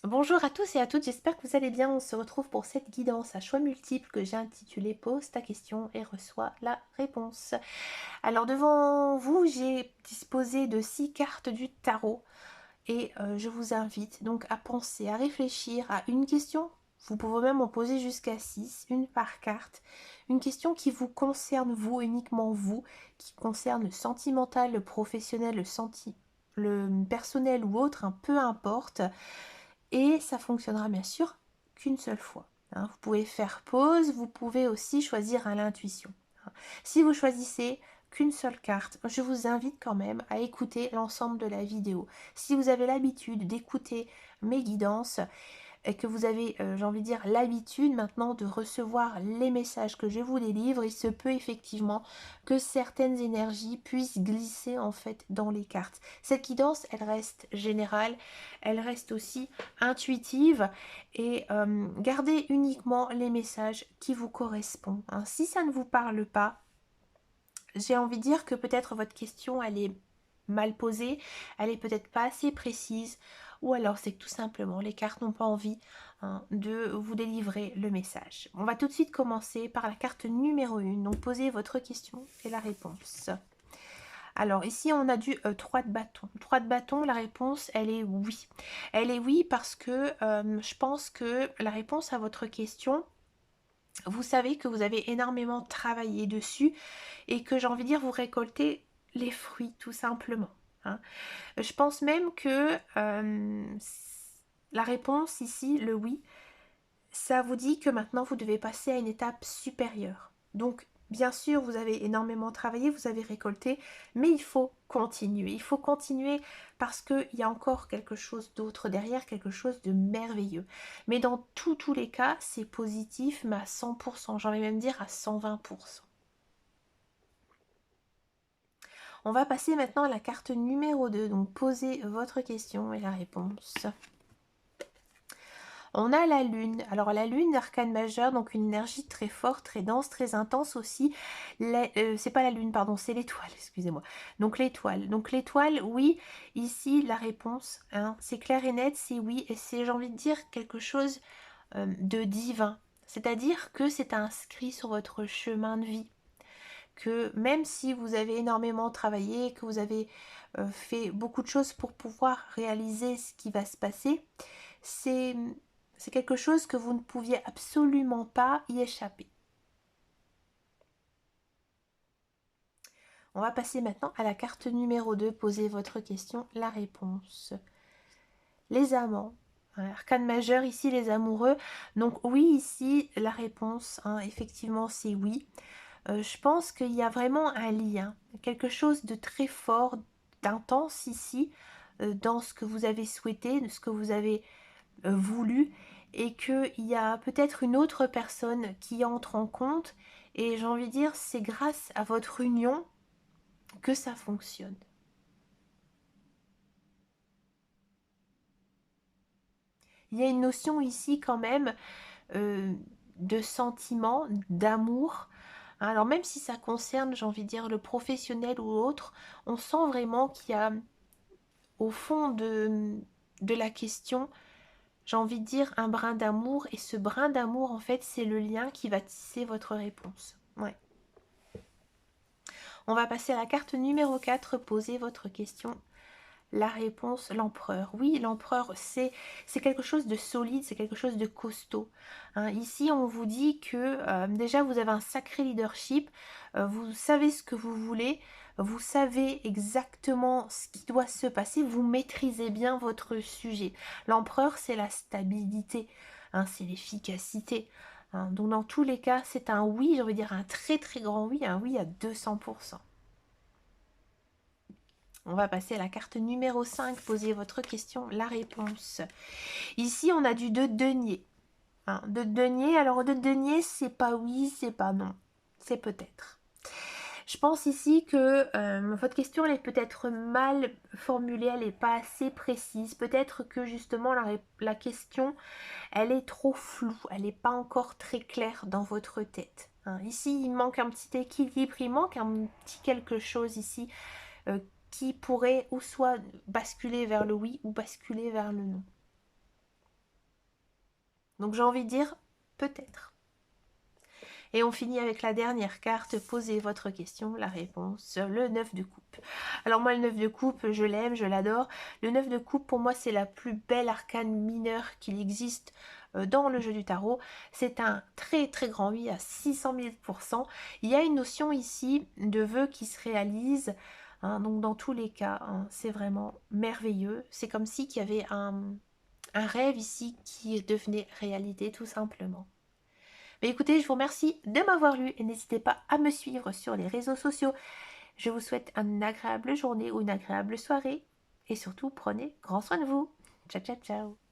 Bonjour à tous et à toutes, j'espère que vous allez bien. On se retrouve pour cette guidance à choix multiples que j'ai intitulée Pose ta question et reçois la réponse. Alors devant vous, j'ai disposé de 6 cartes du tarot et je vous invite donc à penser, à réfléchir à une question. Vous pouvez même en poser jusqu'à 6, une par carte. Une question qui vous concerne vous, uniquement vous, qui concerne le sentimental, le professionnel, le personnel ou autre, peu importe. Et ça fonctionnera bien sûr qu'une seule fois. Vous pouvez faire pause, vous pouvez aussi choisir à l'intuition. Si vous choisissez qu'une seule carte, je vous invite quand même à écouter l'ensemble de la vidéo. Si vous avez l'habitude d'écouter mes guidances, et que vous avez, j'ai envie de dire, l'habitude maintenant de recevoir les messages que je vous délivre, il se peut effectivement que certaines énergies puissent glisser en fait dans les cartes. Cette guidance, elle reste générale, elle reste aussi intuitive et gardez uniquement les messages qui vous correspondent. Si ça ne vous parle pas, j'ai envie de dire que peut-être votre question, elle est mal posée, elle est peut-être pas assez précise, ou alors c'est que tout simplement les cartes n'ont pas envie de vous délivrer le message. On va tout de suite commencer par la carte numéro 1, donc posez votre question et la réponse. Alors ici on a du 3 de bâton. 3 de bâton, la réponse elle est oui. Elle est oui parce que je pense que la réponse à votre question, vous savez que vous avez énormément travaillé dessus et que j'ai envie de dire vous récoltez les fruits tout simplement. Je pense même que la réponse ici, le oui, ça vous dit que maintenant vous devez passer à une étape supérieure. Donc bien sûr vous avez énormément travaillé, vous avez récolté, mais il faut continuer. Il faut continuer parce qu'il y a encore quelque chose d'autre derrière, quelque chose de merveilleux. Mais dans tous les cas, c'est positif, mais à 100%, j'ai envie même dire à 120%. On va passer maintenant à la carte numéro 2. Donc posez votre question et la réponse. On a la lune. Alors la lune, arcane majeur, donc une énergie très forte, très dense, très intense aussi. C'est pas la lune, pardon, c'est l'étoile, excusez-moi. Donc l'étoile. Donc l'étoile, oui, ici la réponse, c'est clair et net, c'est oui. Et c'est, j'ai envie de dire, quelque chose de divin. C'est-à-dire que c'est inscrit sur votre chemin de vie. Que même si vous avez énormément travaillé, que vous avez fait beaucoup de choses pour pouvoir réaliser ce qui va se passer, c'est quelque chose que vous ne pouviez absolument pas y échapper. On va passer maintenant à la carte numéro 2. Posez votre question, la réponse. Les amants. Arcane majeur, ici les amoureux. Donc oui, ici la réponse, effectivement c'est oui. Je pense qu'il y a vraiment un lien, quelque chose de très fort, d'intense ici, dans ce que vous avez souhaité, de ce que vous avez voulu, et qu'il y a peut-être une autre personne qui entre en compte, et j'ai envie de dire, c'est grâce à votre union que ça fonctionne. Il y a une notion ici quand même euh, de sentiment, d'amour. Alors même si ça concerne, j'ai envie de dire, le professionnel ou autre, on sent vraiment qu'il y a au fond de la question, j'ai envie de dire, un brin d'amour. Et ce brin d'amour, en fait, c'est le lien qui va tisser votre réponse. Ouais. On va passer à la carte numéro 4. Posez votre question. La réponse, l'empereur. Oui, l'empereur, c'est quelque chose de solide, c'est quelque chose de costaud. Ici, on vous dit que déjà, vous avez un sacré leadership, vous savez ce que vous voulez, vous savez exactement ce qui doit se passer, vous maîtrisez bien votre sujet. L'empereur, c'est la stabilité, c'est l'efficacité. Donc, dans tous les cas, c'est un oui, j'ai envie de dire un très très grand oui, un oui à 200%. On va passer à la carte numéro 5. Posez votre question, la réponse. Ici, on a du 2 de denier. 2 de denier. Alors, 2 de denier, c'est pas oui, c'est pas non. C'est peut-être. Je pense ici que votre question, elle est peut-être mal formulée, elle n'est pas assez précise. Peut-être que justement, la question, elle est trop floue. Elle n'est pas encore très claire dans votre tête. Ici, il manque un petit équilibre, il manque un petit quelque chose ici qui pourrait ou soit basculer vers le oui ou basculer vers le non. Donc j'ai envie de dire peut-être. Et on finit avec la dernière carte, posez votre question, la réponse, le 9 de coupe. Alors moi le 9 de coupe, je l'aime, je l'adore. Le 9 de coupe pour moi c'est la plus belle arcane mineure qu'il existe dans le jeu du tarot. C'est un très très grand oui à 600 000%. Il y a une notion ici de vœux qui se réalisent. Hein, donc dans tous les cas, hein, c'est vraiment merveilleux. C'est comme si qu'il y avait un rêve ici qui devenait réalité tout simplement. Mais écoutez, je vous remercie de m'avoir lu et n'hésitez pas à me suivre sur les réseaux sociaux. Je vous souhaite une agréable journée ou une agréable soirée et surtout prenez grand soin de vous. Ciao ciao ciao.